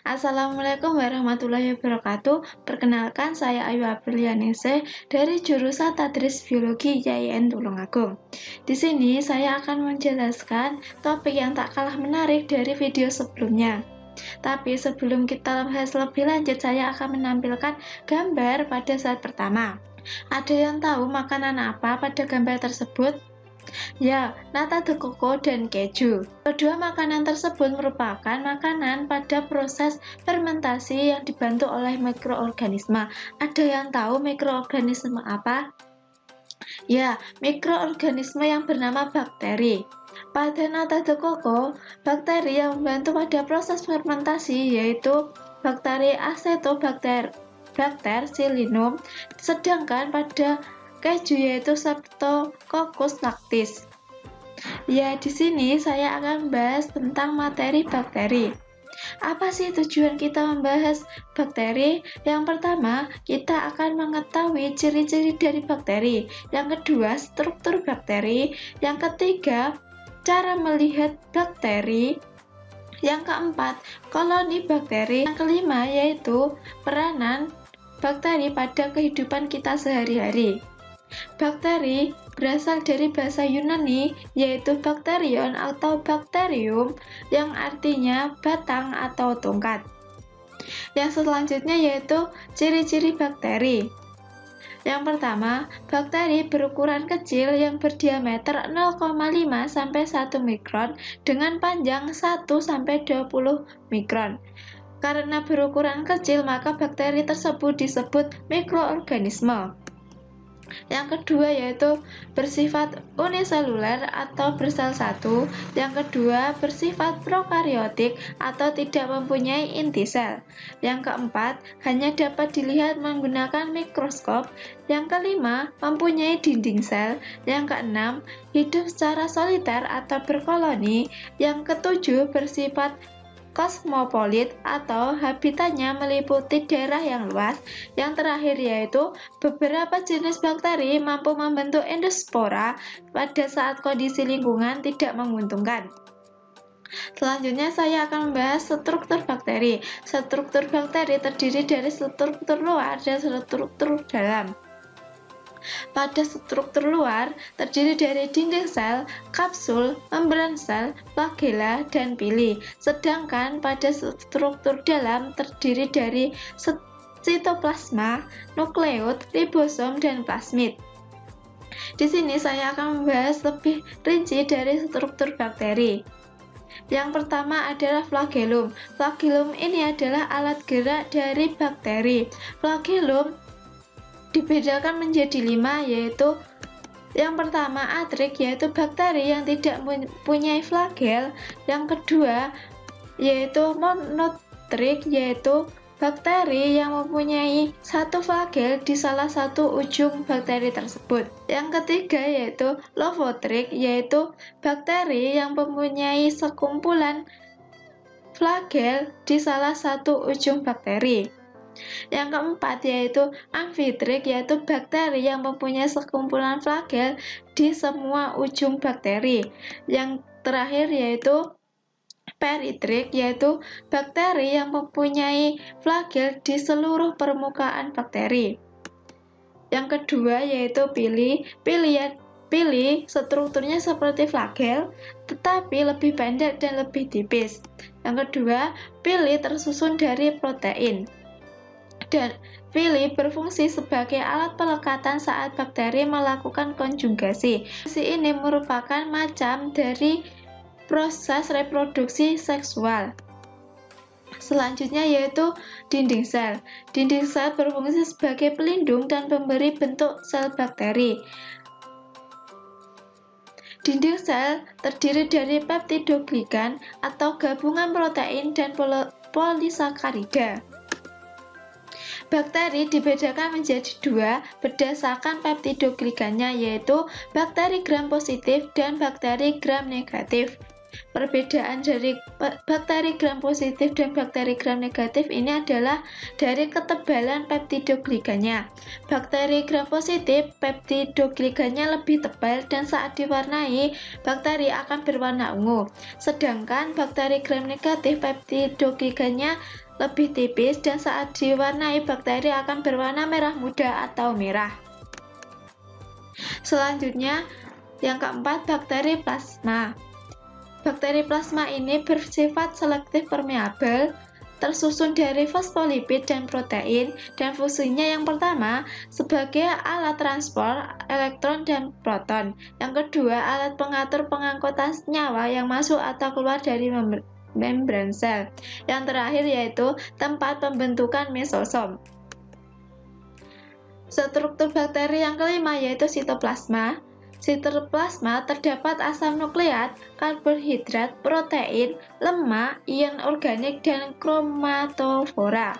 Assalamualaikum warahmatullahi wabarakatuh. Perkenalkan, saya Ayu Aprilianese dari jurusan Tadris Biologi YIN Tulungagung. Di sini saya akan menjelaskan topik yang tak kalah menarik dari video sebelumnya. Tapi sebelum kita bahas lebih lanjut, saya akan menampilkan gambar pada slide pertama. Ada yang tahu makanan apa pada gambar tersebut? Ya, nata de coco dan keju. Kedua makanan tersebut merupakan makanan pada proses fermentasi yang dibantu oleh mikroorganisme. Ada yang tahu mikroorganisme apa? Ya, mikroorganisme yang bernama bakteri. Pada nata de coco, bakteri yang membantu pada proses fermentasi yaitu bakteri Acetobacter psyllinum, sedangkan pada keju yaitu Streptococcus lactis. Ya, di sini saya akan membahas tentang materi bakteri. Apa sih tujuan kita membahas bakteri? Yang pertama, kita akan mengetahui ciri-ciri dari bakteri. Yang kedua, struktur bakteri. Yang ketiga, cara melihat bakteri. Yang keempat, koloni bakteri. Yang kelima, yaitu peranan bakteri pada kehidupan kita sehari-hari. Bakteri berasal dari bahasa Yunani yaitu bakterion atau bakterium yang artinya batang atau tongkat. Yang selanjutnya yaitu ciri-ciri bakteri. Yang pertama, bakteri berukuran kecil yang berdiameter 0,5 sampai 1 mikron dengan panjang 1 sampai 20 mikron. Karena berukuran kecil, maka bakteri tersebut disebut mikroorganisme. Yang kedua yaitu bersifat uniseluler atau bersel satu. Yang kedua bersifat prokariotik atau tidak mempunyai inti sel. Yang keempat hanya dapat dilihat menggunakan mikroskop. Yang kelima mempunyai dinding sel. Yang keenam hidup secara soliter atau berkoloni. Yang ketujuh bersifat kosmopolit atau habitatnya meliputi daerah yang luas. Yang terakhir yaitu beberapa jenis bakteri mampu membentuk endospora pada saat kondisi lingkungan tidak menguntungkan. Selanjutnya saya akan membahas struktur bakteri. Struktur bakteri terdiri dari struktur luar dan struktur dalam. Pada struktur luar terdiri dari dinding sel, kapsul, membran sel, flagella, dan pili. Sedangkan pada struktur dalam terdiri dari sitoplasma, nukleus, ribosom, dan plasmid. Di sini saya akan membahas lebih rinci dari struktur bakteri. Yang pertama adalah flagellum. Flagellum ini adalah alat gerak dari bakteri. Flagellum dibedakan menjadi 5, yaitu yang pertama atrik, yaitu bakteri yang tidak mempunyai flagel. Yang kedua yaitu monotrik, yaitu bakteri yang mempunyai satu flagel di salah satu ujung bakteri tersebut. Yang ketiga yaitu lovotrik, yaitu bakteri yang mempunyai sekumpulan flagel di salah satu ujung bakteri. Yang keempat yaitu amfitrik, yaitu bakteri yang mempunyai sekumpulan flagel di semua ujung bakteri. Yang terakhir yaitu peritrik, yaitu bakteri yang mempunyai flagel di seluruh permukaan bakteri. Yang kedua yaitu pili. Pili strukturnya seperti flagel tetapi lebih pendek dan lebih tipis. Yang kedua, pili tersusun dari protein. Dan pili berfungsi sebagai alat pelekatan saat bakteri melakukan konjugasi. Konjugasi ini merupakan macam dari proses reproduksi seksual. Selanjutnya yaitu dinding sel. Dinding sel berfungsi sebagai pelindung dan pemberi bentuk sel bakteri. Dinding sel terdiri dari peptidoglikan atau gabungan protein dan polisakarida. Bakteri dibedakan menjadi 2 berdasarkan peptidoglikannya, yaitu bakteri gram positif dan bakteri gram negatif. Perbedaan dari bakteri gram positif dan bakteri gram negatif ini adalah dari ketebalan peptidoglikannya. Bakteri gram positif, peptidoglikannya lebih tebal dan saat diwarnai, bakteri akan berwarna ungu. Sedangkan bakteri gram negatif, peptidoglikannya lebih tipis dan saat diwarnai, bakteri akan berwarna merah muda atau merah. Selanjutnya, yang keempat, bakteri plasma. Bakteri plasma ini bersifat selektif permeabel, tersusun dari fosfolipid dan protein, dan fungsinya yang pertama sebagai alat transport elektron dan proton. Yang kedua, alat pengatur pengangkutan senyawa yang masuk atau keluar dari membran sel. Yang terakhir yaitu tempat pembentukan mesosom. Struktur bakteri yang kelima yaitu sitoplasma. Sitoplasma terdapat asam nukleat, karbohidrat, protein, lemak, ion organik, dan kromatofora.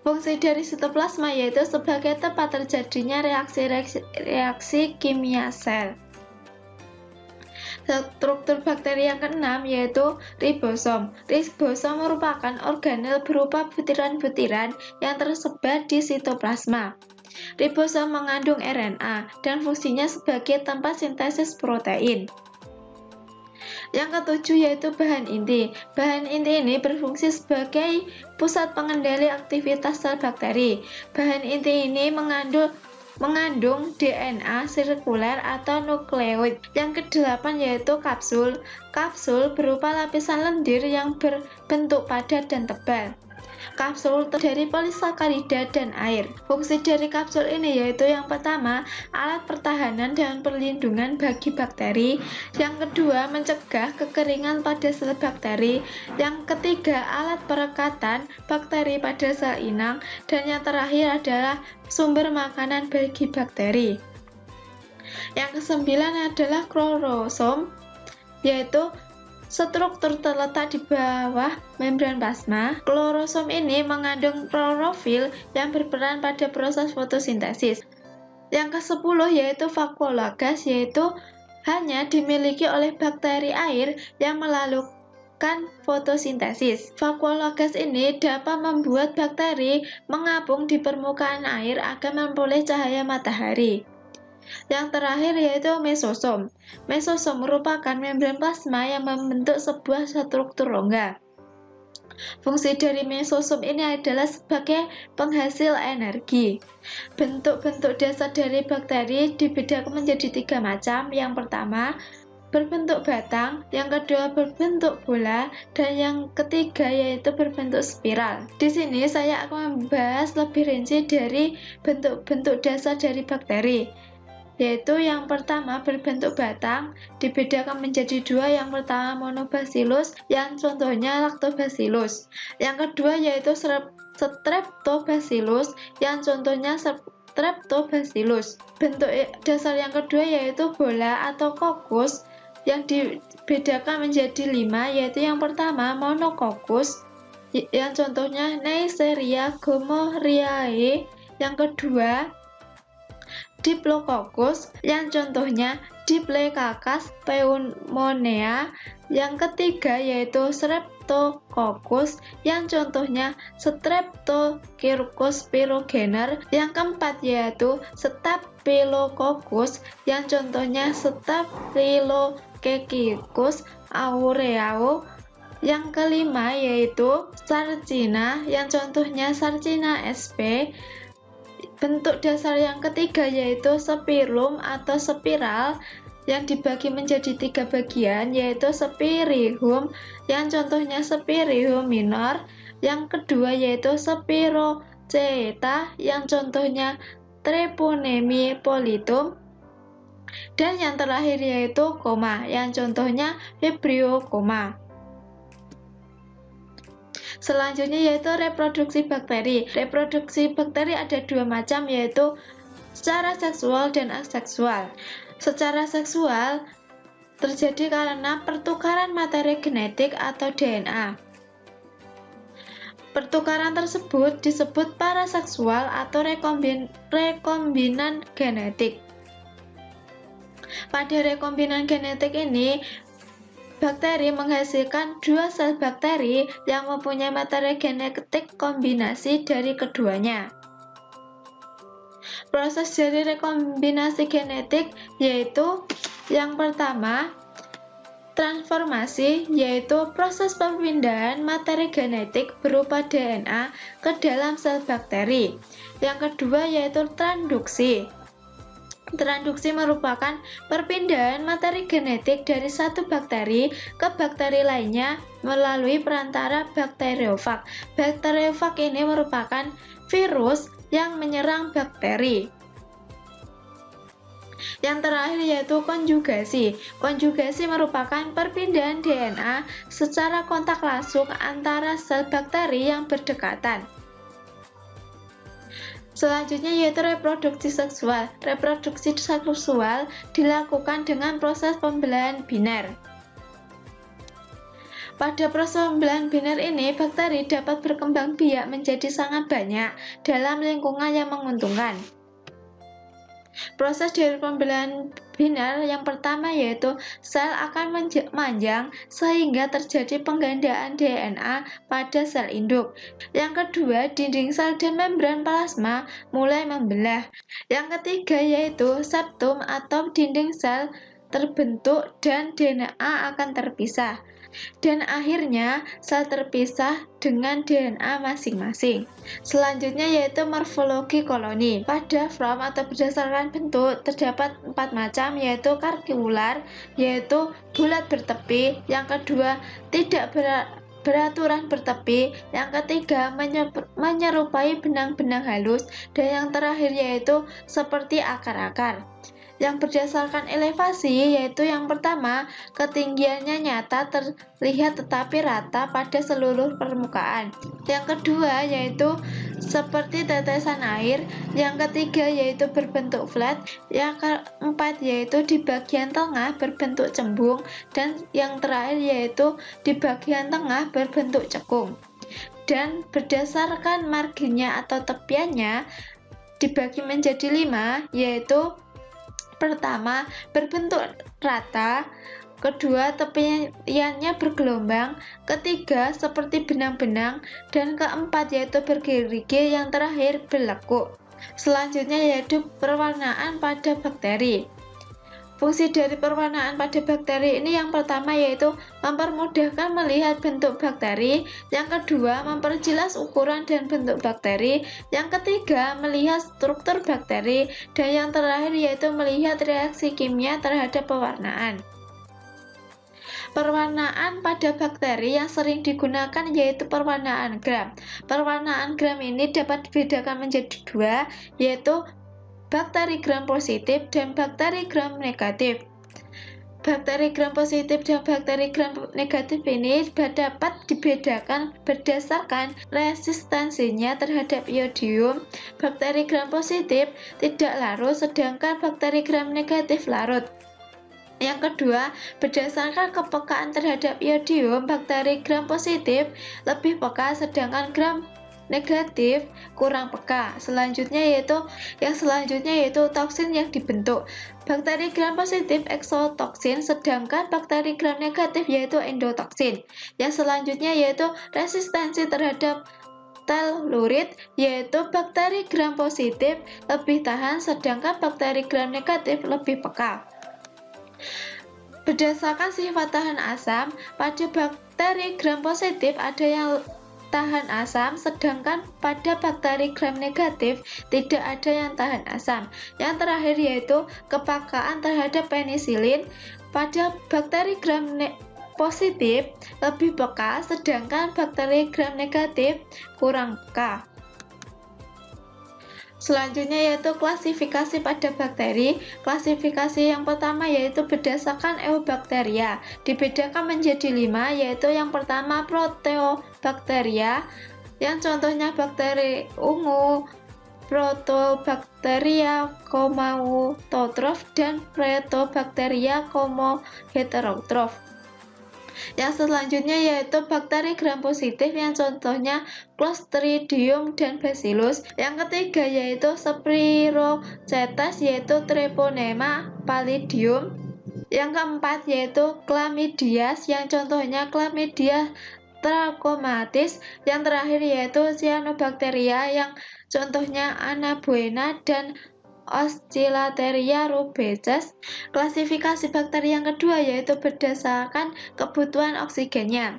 Fungsi dari sitoplasma yaitu sebagai tempat terjadinya reaksi kimia sel. Struktur bakteri yang keenam yaitu ribosom. Ribosom merupakan organel berupa butiran-butiran yang tersebar di sitoplasma. Ribosom mengandung RNA dan fungsinya sebagai tempat sintesis protein. Yang ketujuh yaitu bahan inti. Bahan inti ini berfungsi sebagai pusat pengendali aktivitas sel bakteri. Bahan inti ini mengandung DNA sirkuler atau nukleoid. Yang kedelapan yaitu kapsul. Kapsul berupa lapisan lendir yang berbentuk padat dan tebal. Kapsul terdiri dari polisakarida dan air. Fungsi dari kapsul ini yaitu yang pertama, alat pertahanan dan perlindungan bagi bakteri. Yang kedua, mencegah kekeringan pada sel bakteri. Yang ketiga, alat perekatan bakteri pada sel inang. Dan yang terakhir adalah sumber makanan bagi bakteri. Yang kesembilan adalah klorosom, yaitu struktur terletak di bawah membran plasma. Klorosom ini mengandung klorofil yang berperan pada proses fotosintesis. Yang ke-10 yaitu vakuolagas, yaitu hanya dimiliki oleh bakteri air yang melakukan fotosintesis. Vakuolagas ini dapat membuat bakteri mengapung di permukaan air agar memperoleh cahaya matahari. Yang terakhir yaitu mesosom. Mesosom merupakan membran plasma yang membentuk sebuah struktur rongga. Fungsi dari mesosom ini adalah sebagai penghasil energi. Bentuk-bentuk dasar dari bakteri dibedakan menjadi 3 macam. Yang pertama, berbentuk batang, yang kedua berbentuk bola, dan yang ketiga yaitu berbentuk spiral. Di sini saya akan membahas lebih rinci dari bentuk-bentuk dasar dari bakteri, yaitu yang pertama berbentuk batang, dibedakan menjadi 2, yang pertama monobacillus, yang contohnya lactobacillus. Yang kedua yaitu streptobacillus, yang contohnya streptobacillus. Bentuk dasar yang kedua yaitu bola atau kokus, yang dibedakan menjadi 5, yaitu yang pertama monokokus, yang contohnya Neisseria gonorrhoeae. Yang kedua Diplococcus, yang contohnya Diplococcus pneumonia. Yang ketiga yaitu Streptococcus, yang contohnya Streptococcus pyogenes. Yang keempat yaitu Staphylococcus, yang contohnya Staphylococcus aureus. Yang kelima yaitu Sarcina, yang contohnya Sarcina sp. Bentuk dasar yang ketiga yaitu spirum atau spiral, yang dibagi menjadi 3 bagian, yaitu spirium, yang contohnya spirium minor. Yang kedua yaitu spiroceta, yang contohnya Treponemi polytum. Dan yang terakhir yaitu koma, yang contohnya Vibrio koma. Selanjutnya yaitu reproduksi bakteri. Reproduksi bakteri ada 2 macam, yaitu secara seksual dan aseksual. Secara seksual terjadi karena pertukaran materi genetik atau DNA. Pertukaran tersebut disebut paraseksual atau rekombinan genetik. Pada rekombinan genetik ini, bakteri menghasilkan dua sel bakteri yang mempunyai materi genetik kombinasi dari keduanya. Proses dari rekombinasi genetik yaitu yang pertama, transformasi, yaitu proses pemindahan materi genetik berupa DNA ke dalam sel bakteri. Yang kedua yaitu transduksi. Transduksi merupakan perpindahan materi genetik dari satu bakteri ke bakteri lainnya melalui perantara bakteriofag. Bakteriofag ini merupakan virus yang menyerang bakteri. Yang terakhir yaitu konjugasi. Konjugasi merupakan perpindahan DNA secara kontak langsung antara sel bakteri yang berdekatan. Selanjutnya yaitu reproduksi seksual. Reproduksi seksual dilakukan dengan proses pembelahan biner. Pada proses pembelahan biner ini, bakteri dapat berkembang biak menjadi sangat banyak dalam lingkungan yang menguntungkan. Proses dari pembelahan biner yang pertama yaitu sel akan memanjang sehingga terjadi penggandaan DNA pada sel induk. Yang kedua, dinding sel dan membran plasma mulai membelah. Yang ketiga yaitu septum atau dinding sel terbentuk dan DNA akan terpisah. Dan akhirnya sel terpisah dengan DNA masing-masing. Selanjutnya yaitu morfologi koloni. Pada Fromm atau berdasarkan bentuk terdapat 4 macam, yaitu karikular, yaitu bulat bertepi. Yang kedua tidak beraturan bertepi. Yang ketiga menyerupai benang-benang halus. Dan yang terakhir yaitu seperti akar-akar. Yang berdasarkan elevasi yaitu yang pertama, ketinggiannya nyata terlihat tetapi rata pada seluruh permukaan. Yang kedua yaitu seperti tetesan air. Yang ketiga yaitu berbentuk flat. Yang keempat yaitu di bagian tengah berbentuk cembung. Dan yang terakhir yaitu di bagian tengah berbentuk cekung. Dan berdasarkan marginnya atau tepiannya dibagi menjadi 5, yaitu pertama, berbentuk rata. Kedua, tepiannya bergelombang. Ketiga, seperti benang-benang. Dan keempat, yaitu bergerigi. Yang terakhir, berlekuk. Selanjutnya, yaitu perwarnaan pada bakteri. Fungsi dari perwarnaan pada bakteri ini yang pertama yaitu mempermudahkan melihat bentuk bakteri, yang kedua memperjelas ukuran dan bentuk bakteri, yang ketiga melihat struktur bakteri, dan yang terakhir yaitu melihat reaksi kimia terhadap pewarnaan. Perwarnaan pada bakteri yang sering digunakan yaitu perwarnaan Gram. Perwarnaan Gram ini dapat dibedakan menjadi 2, yaitu bakteri gram positif dan bakteri gram negatif. Bakteri gram positif dan bakteri gram negatif ini dapat dibedakan berdasarkan resistensinya terhadap iodium. Bakteri gram positif tidak larut, sedangkan bakteri gram negatif larut. Yang kedua, berdasarkan kepekaan terhadap iodium, bakteri gram positif lebih peka, sedangkan gram negatif kurang peka. Selanjutnya yaitu toksin yang dibentuk. Bakteri gram positif eksotoksin, sedangkan bakteri gram negatif yaitu endotoksin. Yang selanjutnya yaitu resistensi terhadap telurid, yaitu bakteri gram positif lebih tahan, sedangkan bakteri gram negatif lebih peka. Berdasarkan sifat tahan asam, pada bakteri gram positif ada yang tahan asam, sedangkan pada bakteri gram negatif tidak ada yang tahan asam. Yang terakhir yaitu kepekaan terhadap penisilin. Pada bakteri gram positif lebih peka, sedangkan bakteri gram negatif kurang peka. Selanjutnya yaitu klasifikasi pada bakteri. Klasifikasi yang pertama yaitu berdasarkan eubakteria. Dibedakan menjadi 5, yaitu yang pertama proteobakteria, yang contohnya bakteri ungu, Protobacteria comautotrof dan Pretobacteria heterotroph. Yang selanjutnya yaitu bakteri gram positif yang contohnya Clostridium dan Bacillus. Yang ketiga yaitu Spirochetes yaitu Treponema pallidum. Yang keempat yaitu Chlamydias yang contohnya Chlamydia trachomatis. Yang terakhir yaitu Cyanobacteria yang contohnya Anaboena dan Oscillatoria rubeces. Klasifikasi bakteri yang kedua yaitu berdasarkan kebutuhan oksigennya.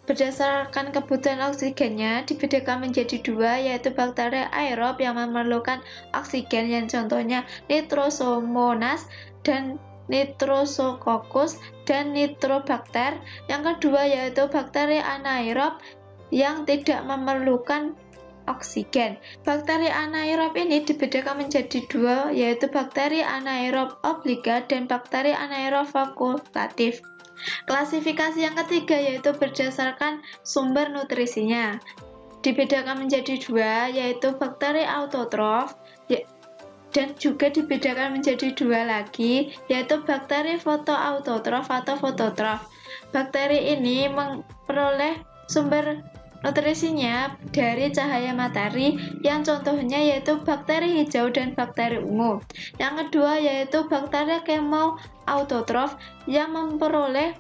Berdasarkan kebutuhan oksigennya dibedakan menjadi dua, yaitu bakteri aerob yang memerlukan oksigen yang contohnya Nitrosomonas dan Nitrosococcus dan Nitrobacter. Yang kedua yaitu bakteri anaerob yang tidak memerlukan oksigen. Bakteri anaerob ini dibedakan menjadi dua, yaitu bakteri anaerob obligat dan bakteri anaerob fakultatif. Klasifikasi yang ketiga yaitu berdasarkan sumber nutrisinya. Dibedakan menjadi dua, yaitu bakteri autotrof dan juga dibedakan menjadi dua lagi, yaitu bakteri fotoautotrof atau fototrof. Bakteri ini memperoleh sumber nutrisinya dari cahaya matahari yang contohnya yaitu bakteri hijau dan bakteri ungu. Yang kedua yaitu bakteri chemoautotrof yang memperoleh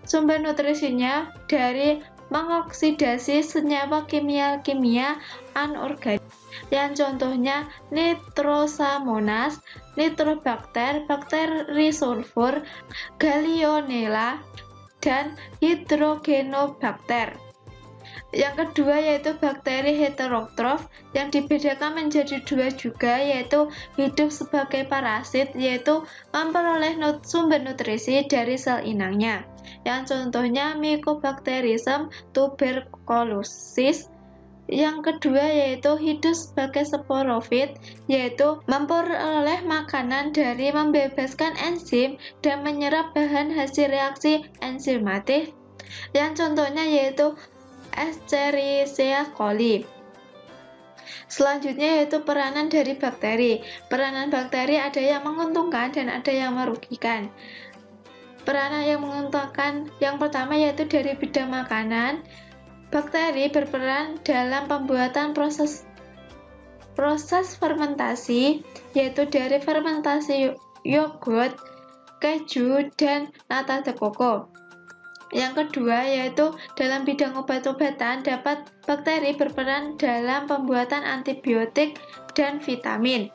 sumber nutrisinya dari mengoksidasi senyawa kimia anorganik yang contohnya Nitrosamonas, Nitrobacter, bakteri sulfur, Gallionella, dan Hydrogenobacter. Yang kedua yaitu bakteri heterotrof yang dibedakan menjadi dua juga, yaitu hidup sebagai parasit yaitu memperoleh sumber nutrisi dari sel inangnya. Yang contohnya Mycobacterium tuberculosis. Yang kedua yaitu hidup sebagai sporofit yaitu memperoleh makanan dari membebaskan enzim dan menyerap bahan hasil reaksi enzimatik. Yang contohnya yaitu Escherichia coli. Selanjutnya yaitu peranan dari bakteri. Peranan bakteri ada yang menguntungkan dan ada yang merugikan. Peranan yang menguntungkan yang pertama yaitu dari bidang makanan. Bakteri berperan dalam pembuatan proses fermentasi, yaitu dari fermentasi yogurt, keju, dan nata de coco. Yang kedua yaitu dalam bidang obat-obatan dapat bakteri berperan dalam pembuatan antibiotik dan vitamin.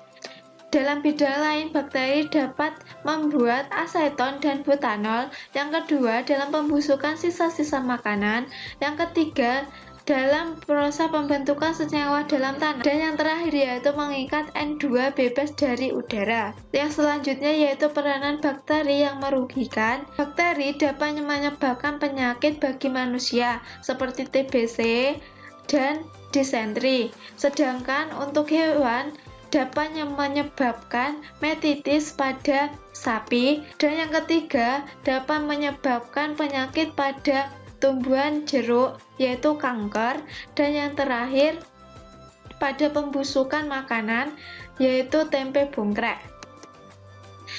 Dalam bidang lain bakteri dapat membuat aseton dan butanol. Yang kedua dalam pembusukan sisa-sisa makanan. Yang ketiga dalam proses pembentukan senyawa dalam tanah, dan yang terakhir yaitu mengikat N2 bebas dari udara. Yang selanjutnya yaitu peranan bakteri yang merugikan. Bakteri dapat menyebabkan penyakit bagi manusia seperti TBC dan disentri, sedangkan untuk hewan dapat menyebabkan metitis pada sapi, dan yang ketiga dapat menyebabkan penyakit pada tumbuhan jeruk yaitu kanker, dan yang terakhir pada pembusukan makanan yaitu tempe bongkrek.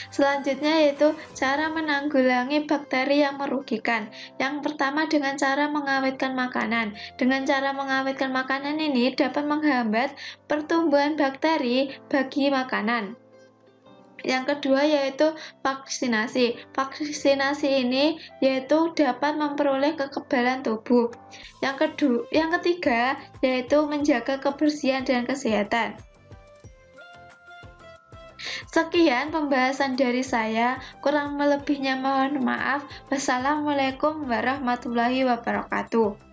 Selanjutnya yaitu cara menanggulangi bakteri yang merugikan. Yang pertama dengan cara mengawetkan makanan. Dengan cara mengawetkan makanan ini dapat menghambat pertumbuhan bakteri bagi makanan. Yang kedua yaitu vaksinasi. Vaksinasi ini yaitu dapat memperoleh kekebalan tubuh. Yang ketiga yaitu menjaga kebersihan dan kesehatan. Sekian pembahasan dari saya, kurang melebihnya mohon maaf. Wassalamualaikum warahmatullahi wabarakatuh.